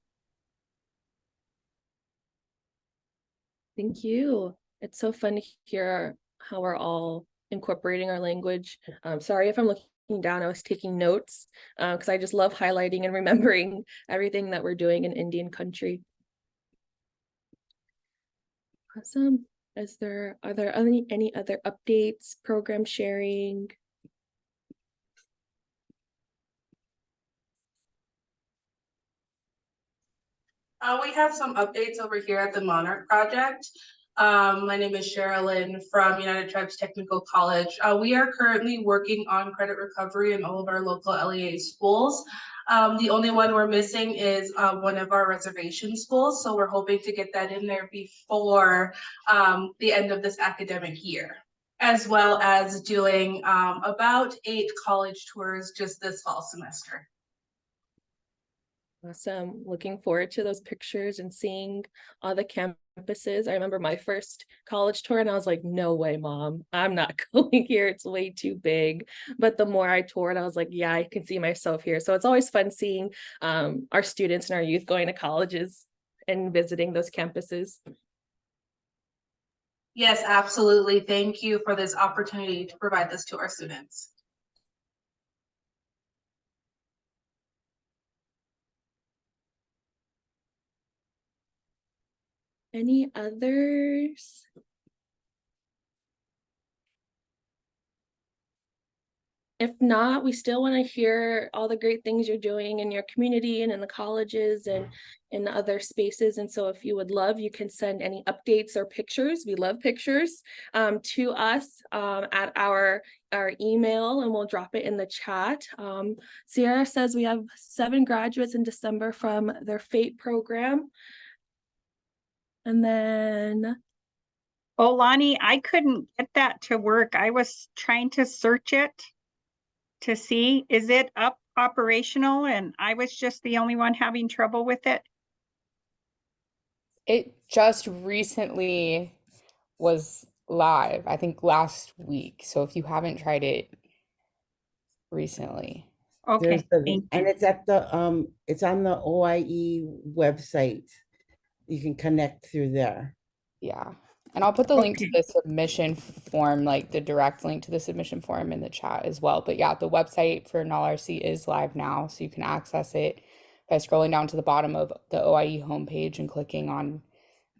Thank you. It's so fun to hear how we're all incorporating our language. Sorry if I'm looking down, I was taking notes because I just love highlighting and remembering everything that we're doing in Indian country. Awesome. Are there any other updates, program sharing? We have some updates over here at the Monarch Project. My name is Sherilyn from United Tribes Technical College. We are currently working on credit recovery in all of our local LEA schools. The only one we're missing is one of our reservation schools. So we're hoping to get that in there before the end of this academic year, as well as doing about 8 college tours just this fall semester. Awesome. Looking forward to those pictures and seeing all the campuses. I remember my first college tour and I was like, no way, Mom, I'm not going here. It's way too big. But the more I toured, I was like, yeah, I can see myself here. So it's always fun seeing our students and our youth going to colleges and visiting those campuses. Yes, absolutely. Thank you for this opportunity to provide this to our students. Any others? If not, we still want to hear all the great things you're doing in your community and in the colleges and in the other spaces. And so if you would love, you can send any updates or pictures. We love pictures to us at our email, and we'll drop it in the chat. Sierra says we have 7 graduates in December from their FATE program. And then Lonnie, I couldn't get that to work. I was trying to search it to see, is it up operational? And I was just the only one having trouble with it. It just recently was live, I think last week. So if you haven't tried it recently. Okay, and it's at the it's on the OIE website. You can connect through there. Yeah. And I'll put the link to the submission form, like the direct link to the submission form in the chat as well. But yeah, the website for NALRC is live now, so you can access it by scrolling down to the bottom of the OIE homepage and clicking on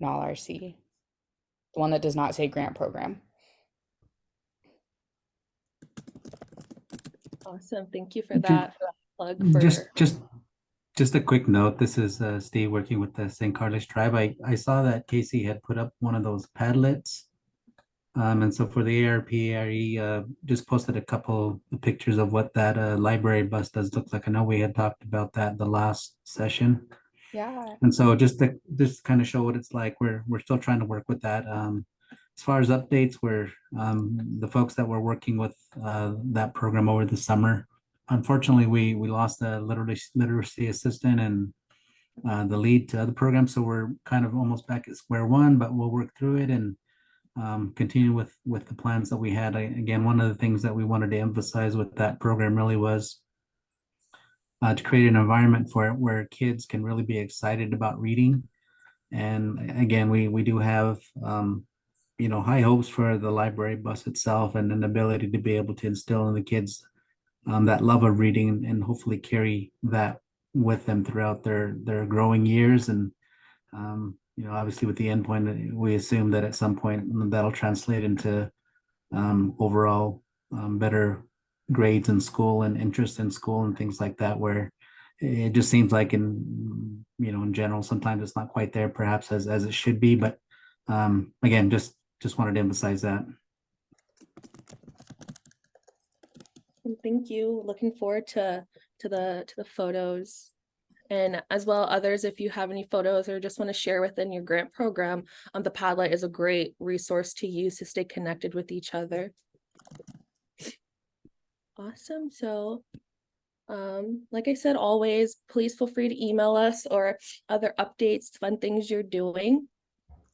NALRC, the one that does not say grant program. awesome. Thank you for that plug for Just a quick note. This is Steve working with the St. Carlos Tribe. I saw that Casey had put up one of those Padlets. And so for the ARP, ARE just posted a couple of pictures of what that library bus does look like. I know we had talked about that the last session. Yeah. And so just to kind of show what it's like, we're still trying to work with that. As far as updates, we're the folks that were working with that program over the summer. Unfortunately, we lost the literacy assistant and the lead to other programs, so we're kind of almost back at square one, but we'll work through it. And continue with the plans that we had. Again, one of the things that we wanted to emphasize with that program really was to create an environment for it where kids can really be excited about reading. And again, we do have high hopes for the library bus itself and an ability to be able to instill in the kids that love of reading and hopefully carry that with them throughout their growing years. And obviously with the endpoint, we assume that at some point that'll translate into overall better grades in school and interest in school and things like that, where it just seems like in general, sometimes it's not quite there perhaps as it should be. But again, just wanted to emphasize that. Thank you. Looking forward to the photos. And as well, others, if you have any photos or just want to share within your grant program, the Padlet is a great resource to use to stay connected with each other. Awesome. So, like I said, always, please feel free to email us or other updates, fun things you're doing.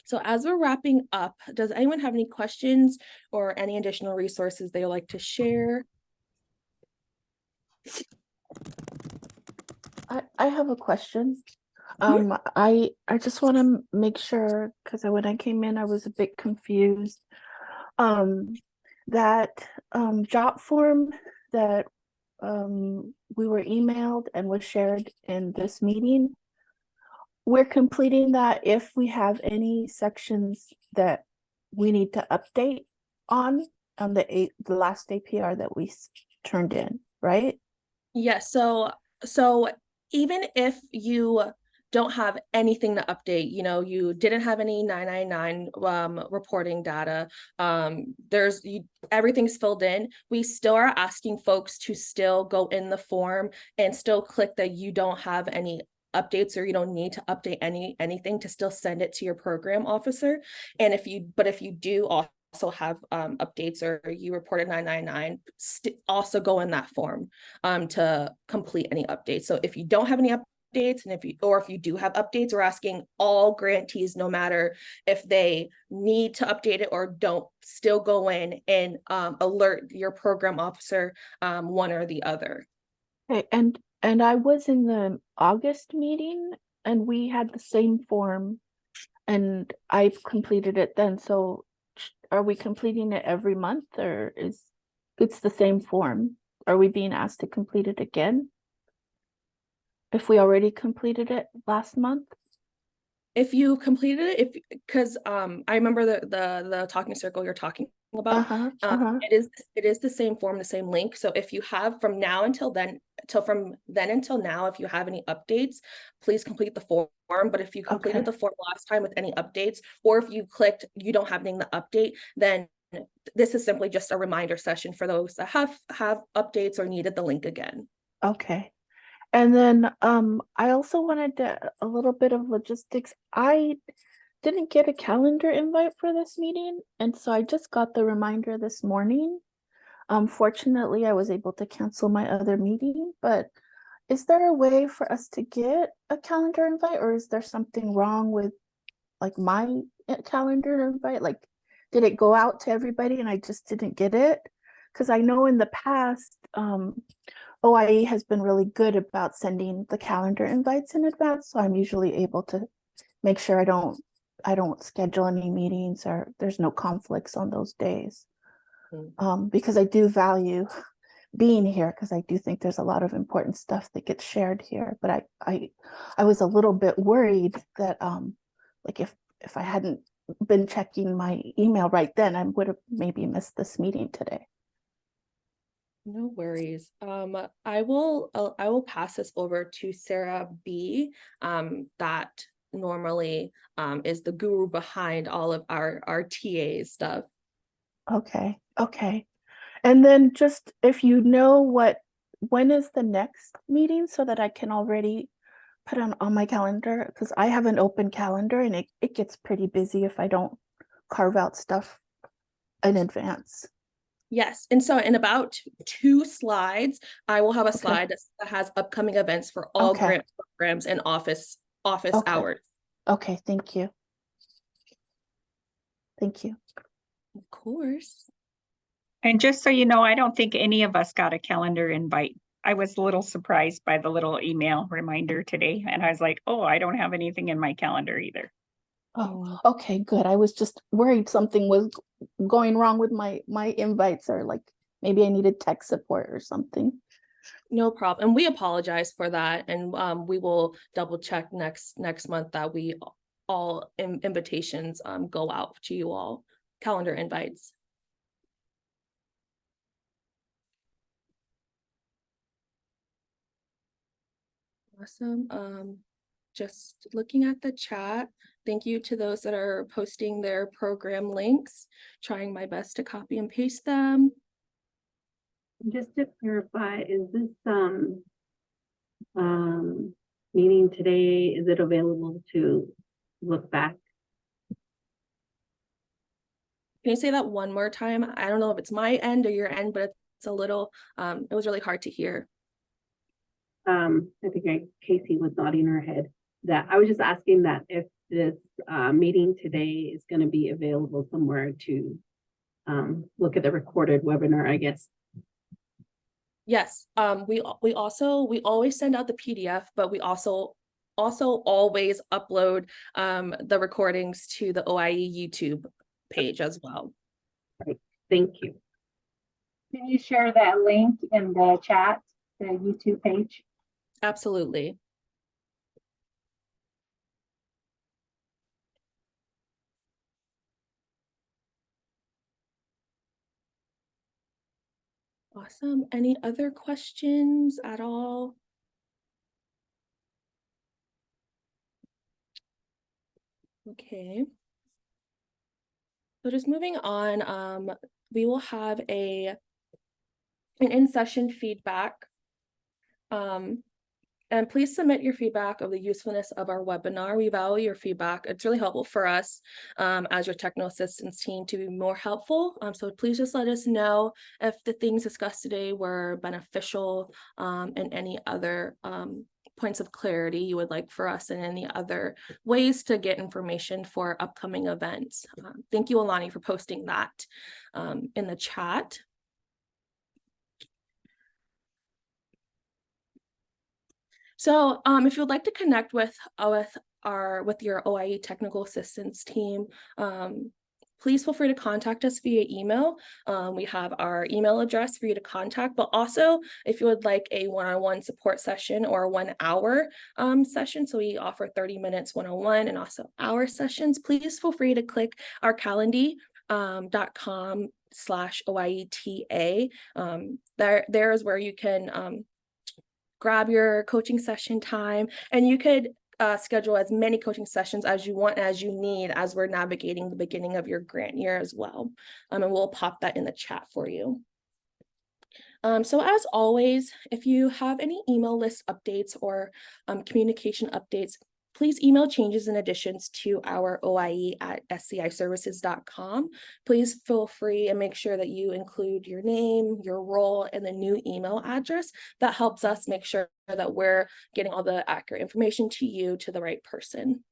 So as we're wrapping up, does anyone have any questions or any additional resources they would like to share? I have a question. I just want to make sure, because when I came in, I was a bit confused. That job form that we were emailed and was shared in this meeting, we're completing that if we have any sections that we need to update on the last APR that we turned in, right? Yes. So even if you don't have anything to update, you didn't have any 999 reporting data, everything's filled in, we still are asking folks to still go in the form and still click that you don't have any updates or you don't need to update anything, to still send it to your program officer. And if you do also have updates or you reported 999, also go in that form to complete any updates. So if you don't have any updates, and if you do have updates, we're asking all grantees, no matter if they need to update it or don't, still go in and alert your program officer, one or the other. Okay, and I was in the August meeting and we had the same form and I've completed it then. So are we completing it every month, or it's the same form? Are we being asked to complete it again if we already completed it last month? If you completed it, because I remember the talking circle you're talking about, it is the same form, the same link. So if you have from now until then, until now, if you have any updates, please complete the form. But if you completed the form last time with any updates, or if you clicked you don't have anything to update, then this is simply just a reminder session for those that have updates or needed the link again. Okay. And then I also wanted a little bit of logistics. I didn't get a calendar invite for this meeting, and so I just got the reminder this morning. Fortunately, I was able to cancel my other meeting, but is there a way for us to get a calendar invite, or is there something wrong with like my calendar invite? Like, did it go out to everybody and I just didn't get it? Because I know in the past, OIE has been really good about sending the calendar invites in advance, so I'm usually able to make sure I don't schedule any meetings or there's no conflicts on those days. Because I do value being here, because I do think there's a lot of important stuff that gets shared here. But I was a little bit worried that like if I hadn't been checking my email right then, I would have maybe missed this meeting today. No worries. I will pass this over to Sarah B. That normally is the guru behind all of our TA stuff. Okay. And then just if you know when is the next meeting, so that I can already put on my calendar, because I have an open calendar and it gets pretty busy if I don't carve out stuff in advance. Yes, and so in about 2 slides, I will have a slide that has upcoming events for all grant programs and office hours. Okay, thank you. Thank you. Of course. And just so you know, I don't think any of us got a calendar invite. I was a little surprised by the little email reminder today, and I was like, oh, I don't have anything in my calendar either. Oh, okay, good. I was just worried something was going wrong with my invites, or like maybe I needed tech support or something. No problem. And we apologize for that. And we will double check next month that we all invitations go out to you all, calendar invites. Awesome. Just looking at the chat, thank you to those that are posting their program links, trying my best to copy and paste them. Just to clarify, is this meeting today, is it available to look back? Can you say that one more time? I don't know if it's my end or your end, but it's a little, it was really hard to hear. I think Casey was nodding her head. That I was just asking that if this meeting today is going to be available somewhere to look at the recorded webinar, I guess. Yes, we always send out the PDF, but we also always upload the recordings to the OIE YouTube page as well. Right. Thank you. Can you share that link in the chat, the YouTube page? Absolutely. Awesome. Any other questions at all? Okay. So just moving on, we will have an in-session feedback. And please submit your feedback of the usefulness of our webinar. We value your feedback. It's really helpful for us as your technical assistance team to be more helpful. So please just let us know if the things discussed today were beneficial and any other points of clarity you would like for us and any other ways to get information for upcoming events. Thank you, Alani, for posting that in the chat. So if you would like to connect with your OIE technical assistance team, please feel free to contact us via email. We have our email address for you to contact, but also if you would like a one-on-one support session or a 1 hour session, so we offer 30 minutes one-on-one and also hour sessions, please feel free to click our calendly.com/OIETA. There is where you can grab your coaching session time, and you could schedule as many coaching sessions as you want, as you need, as we're navigating the beginning of your grant year as well. And we'll pop that in the chat for you. So as always, if you have any email list updates or communication updates, please email changes and additions to our OIE@sciservices.com. Please feel free and make sure that you include your name, your role, and the new email address. That helps us make sure that we're getting all the accurate information to you, to the right person.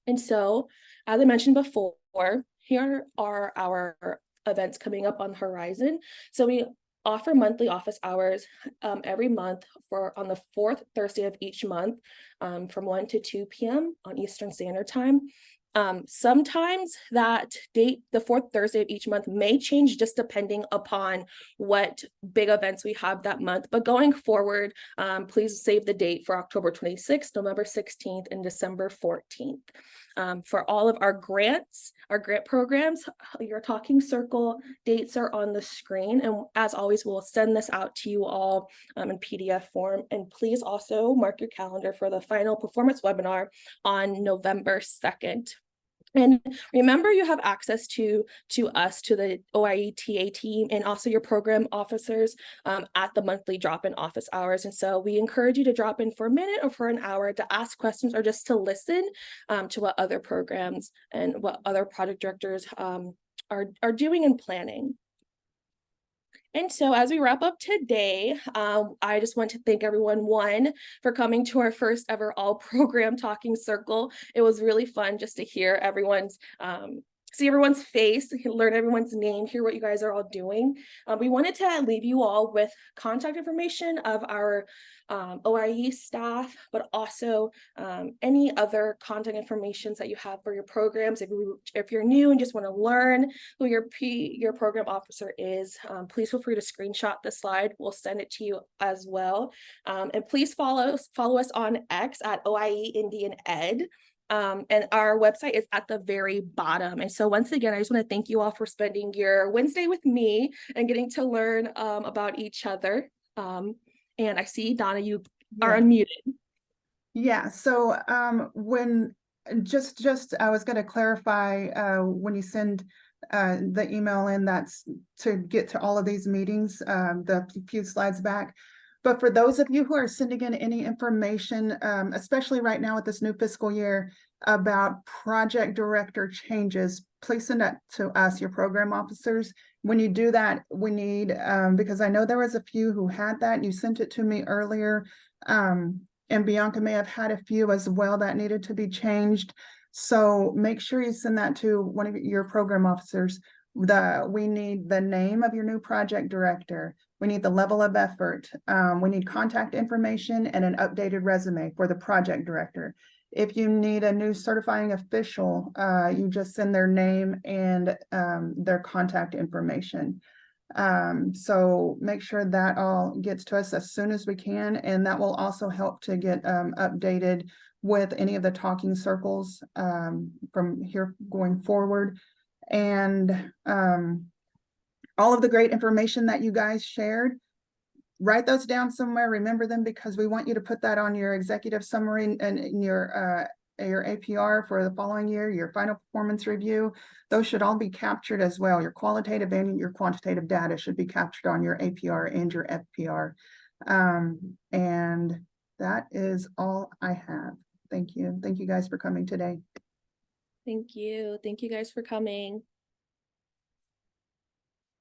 And so, as I mentioned before, here are our events coming up on the horizon. So we offer monthly office hours every month on the 4th Thursday of each month from 1 to 2 p.m. on Eastern Standard Time. Sometimes that date, the 4th Thursday of each month, may change just depending upon what big events we have that month. But going forward, please save the date for October 26th, November 16th, and December 14th. For all of our grants, our grant programs, your Talking Circle dates are on the screen. And as always, we'll send this out to you all in PDF form. And please also mark your calendar for the final performance webinar on November 2nd. And remember, you have access to us, to the OIETA team, and also your program officers at the monthly drop-in office hours. And so we encourage you to drop in for a minute or for an hour to ask questions or just to listen to what other programs and what other project directors are doing and planning. And so as we wrap up today, I just want to thank everyone, one, for coming to our first ever all program Talking Circle. It was really fun just to hear everyone's see everyone's face, learn everyone's name, hear what you guys are all doing. We wanted to leave you all with contact information of our OIE staff, but also any other contact information that you have for your programs. If you're new and just want to learn who your program officer is, please feel free to screenshot the slide. We'll send it to you as well. And please follow us on X at OIE Indian Ed. And our website is at the very bottom. And so once again, I just want to thank you all for spending your Wednesday with me and getting to learn about each other. And I see, Donna, you are unmuted. Yeah, so when I was going to clarify when you send the email in, that's to get to all of these meetings, the few slides back. But for those of you who are sending in any information, especially right now with this new fiscal year, about project director changes, please send that to us, your program officers. When you do that, we need, because I know there was a few who had that, and you sent it to me earlier, and Bianca may have had a few as well that needed to be changed. So make sure you send that to one of your program officers. We need the name of your new project director. We need the level of effort. We need contact information and an updated resume for the project director. If you need a new certifying official, you just send their name and their contact information. So make sure that all gets to us as soon as we can, and that will also help to get updated with any of the talking circles from here going forward. And all of the great information that you guys shared, write those down somewhere, remember them, because we want you to put that on your executive summary and in your APR for the following year, your final performance review. Those should all be captured as well. Your qualitative and your quantitative data should be captured on your APR and your FPR. And that is all I have. Thank you. Thank you guys for coming today. Thank you. Thank you guys for coming.